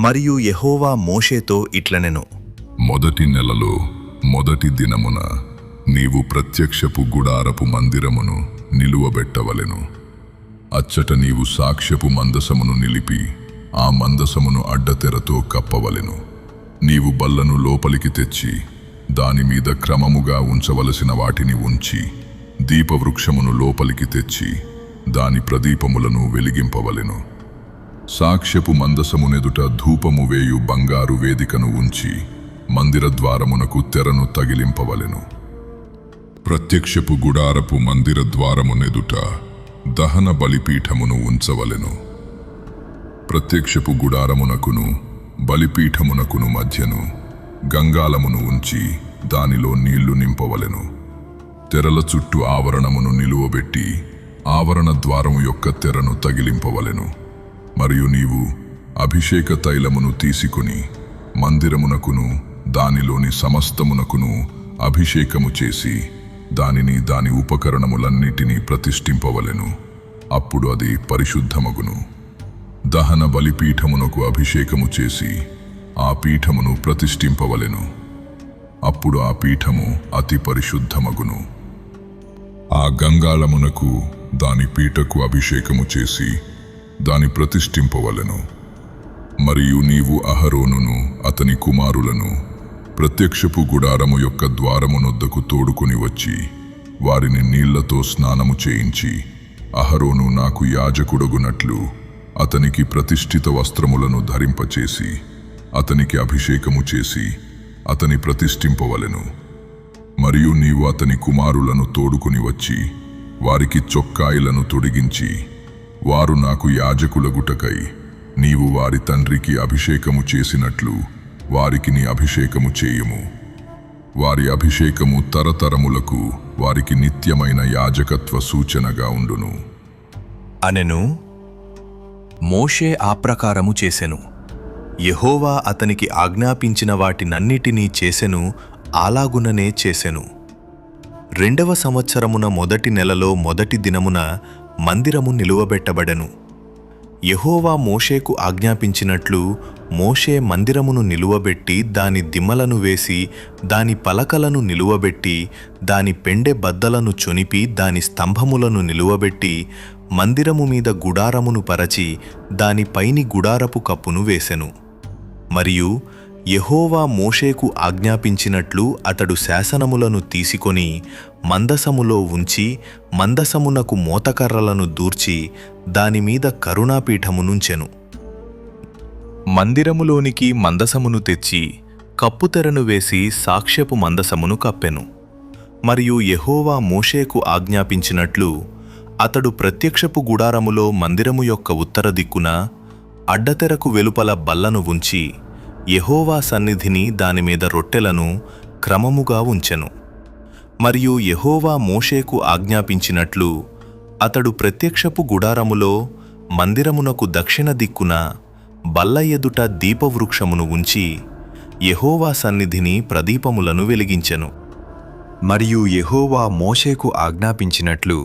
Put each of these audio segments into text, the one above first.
మరియు యెహోవా మోషేతో ఇట్లనెను, మొదటి నెలలో మొదటి దినమున నీవు ప్రత్యక్షపు గుడారపు మందిరమును నిలువబెట్టవలెను. అచ్చట నీవు సాక్ష్యపు మందసమును నిలిపి ఆ మందసమును అడ్డతెరతో కప్పవలెను. నీవు బల్లను లోపలికి తెచ్చి దానిమీద క్రమముగా ఉంచవలసిన వాటిని ఉంచి దీపవృక్షమును లోపలికి తెచ్చి దాని ప్రదీపములను వెలిగింపవలెను. సాక్ష్యపు మందసమునెదుట ధూపము వేయు బంగారు వేదికను ఉంచి మందిర ద్వారమునకు తెరను తగిలింపవలెను. ప్రత్యక్షపు గుడారపు మందిర ద్వారమునెదుట దహన బలిపీఠమును ఉంచవలెను. ప్రత్యక్షపు గుడారమునకును బలిపీఠమునకును మధ్యను గంగాళమును ఉంచి దానిలో నీళ్లు నింపవలెను. తెరల చుట్టూ ఆవరణమును నిలువబెట్టి ఆవరణ ద్వారము యొక్క తెరను తగిలింపవలెను. మరియు నీవు అభిషేక తైలమును తీసుకుని మందిరమునకును దానిలోని సమస్తమునకును అభిషేకము చేసి దానిని దాని ఉపకరణములన్నిటినీ ప్రతిష్ఠింపవలెను. అప్పుడు అది పరిశుద్ధమగును. దహన బలిపీఠమునకు అభిషేకము చేసి ఆ పీఠమును ప్రతిష్ఠింపవలెను. అప్పుడు ఆ పీఠము అతి పరిశుద్ధమగును. ఆ గంగాళమునకు దాని పీటకు అభిషేకము చేసి దాని ప్రతిష్ఠింపవలెను. మరియు నీవు అహరోనును అతని కుమారులను ప్రత్యక్షపు గుడారము యొక్క ద్వారమునొద్దకు తోడుకుని వచ్చి వారిని నీళ్లతో స్నానము చేయించి, అహరోను నాకు యాజకుడగునట్లు అతనికి ప్రతిష్ఠిత వస్త్రములను ధరింపచేసి అతనికి అభిషేకము చేసి అతని ప్రతిష్ఠింపవలెను. మరియు నీవు అతని కుమారులను తోడుకుని వచ్చి వారికి చొక్కాయిలను తొడిగించి, వారు నాకు యాజకులగుటకై నీవు వారి తండ్రికి అభిషేకము చేసినట్లు వారికి నీ అభిషేకము చేయుము. వారి అభిషేకము తరతరములకు వారికి నిత్యమైన యాజకత్వ సూచనగా ఉండును అనెను. మోషే ఆ ప్రకారము చేసెను. యెహోవా అతనికి ఆజ్ఞాపించిన వాటినన్నిటినీ చేసెను. అలాగుననే చేసెను. 2వ సంవత్సరమున మొదటి నెలలో మొదటి దినమున మందిరము నిలువబెట్టబడెను. యెహోవా మోషేకు ఆజ్ఞాపించినట్లు మోషే మందిరమును నిలువబెట్టి దాని దిమ్మలను వేసి దాని పలకలను నిలువబెట్టి దాని పెండె బద్దలను చొనిపి దాని స్తంభములను నిలువబెట్టి మందిరము మీద గుడారమును పరచి దాని పైని గుడారపు కప్పును వేసెను. మరియు యెహోవా మోషేకు ఆజ్ఞాపించినట్లు అతడు శాసనములను తీసుకొని మందసములో ఉంచి మందసమునకు మోతకర్రలను దూర్చి దానిమీద కరుణాపీఠమునుంచెను. మందిరములోనికి మందసమును తెచ్చి కప్పుతెరను వేసి సాక్ష్యపు మందసమును కప్పెను. మరియు యెహోవా మోషేకు ఆజ్ఞాపించినట్లు అతడు ప్రత్యక్షపు గుడారములో మందిరము యొక్క ఉత్తర దిక్కున అడ్డతెరకు వెలుపల బల్లను ఉంచి యెహోవా సన్నిధిని దానిమీద రొట్టెలను క్రమముగా ఉంచెను. మరియు యెహోవా మోషేకు ఆజ్ఞాపించినట్లు అతడు ప్రత్యక్షపు గుడారములో మందిరమునకు దక్షిణ దిక్కున బల్ల ఎదుట దీపవృక్షమును ఉంచి యెహోవా సన్నిధిని ప్రదీపములను వెలిగించెను. మరియు యెహోవా మోషేకు ఆజ్ఞాపించినట్లు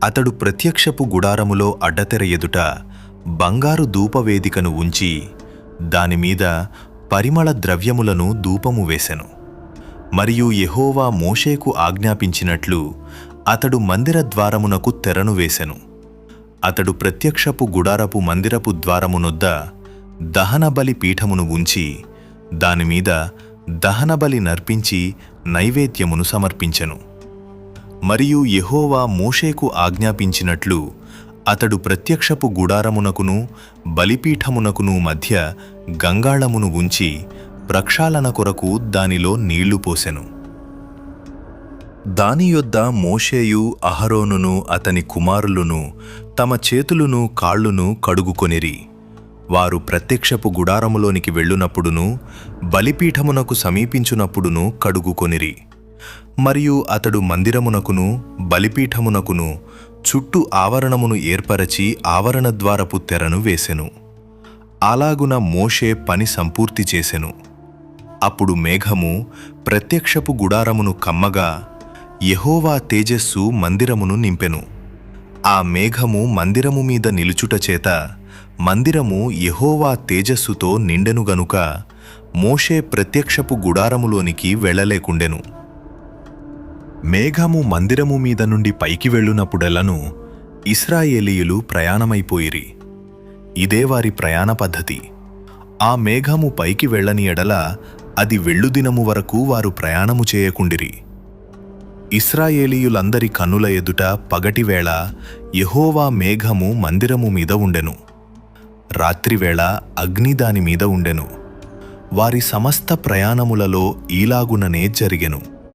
అతడు ప్రత్యక్షపు గుడారములో అడ్డతెర ఎదుట బంగారు ధూపవేదికను ఉంచి దానిమీద పరిమళ ద్రవ్యములను ధూపము వేసెను. మరియు యెహోవా మోషేకు ఆజ్ఞాపించినట్లు అతడు మందిర ద్వారమునకు తెరను వేసెను. అతడు ప్రత్యక్షపు గుడారపు మందిరపు ద్వారమునొద్ద దహనబలి పీఠమును ఉంచి దానిమీద దహనబలి నర్పించి నైవేద్యమును సమర్పించెను. మరియు యెహోవా మోషేకు ఆజ్ఞాపించినట్లు అతడు ప్రత్యక్షపు గుడారమునకును బలిపీఠమునకును మధ్య గంగాళమును ఉంచి ప్రక్షాళన కొరకు దానిలో నీళ్లు పోసెను. దాని యొద్ద మోషేయు అహరోనును అతని కుమారులును తమ చేతులును కాళ్ళును కడుగుకొనిరి. వారు ప్రత్యక్షపు గుడారములోనికి వెళ్ళునప్పుడును బలిపీఠమునకు సమీపించునప్పుడును కడుగుకొనిరి. మరియు అతడు మందిరమునకును బలిపీఠమునకును చుట్టూ ఆవరణమును ఏర్పరచి ఆవరణ ద్వారపు తెరను వేసెను. అలాగున మోషే పని సంపూర్తి చేసెను. అప్పుడు మేఘము ప్రత్యక్షపు గుడారమును కమ్మగా యెహోవా తేజస్సు మందిరమును నింపెను. ఆ మేఘము మందిరము మీద నిలుచుట చేత మందిరము యెహోవా తేజస్సుతో నిండెను గనుక మోషే ప్రత్యక్షపు గుడారములోనికి వెళ్ళలేకుండెను. మేఘము మందిరము మీద నుండి పైకి వెళ్ళునప్పుడెల్లను ఇశ్రాయేలీయులు ప్రయాణమైపోయిరి. ఇదే వారి ప్రయాణ పద్ధతి. ఆ మేఘము పైకి వెళ్ళని ఎడల అది వెళ్లుదినము వరకు వారు ప్రయాణము చేయకుండిరి. ఇశ్రాయేలీయులందరి కన్నుల ఎదుట పగటివేళ యెహోవా మేఘము మందిరము మీద ఉండెను, రాత్రివేళ అగ్ని దాని మీద ఉండెను. వారి సమస్త ప్రయాణములలో ఈలాగుననే జరిగెను.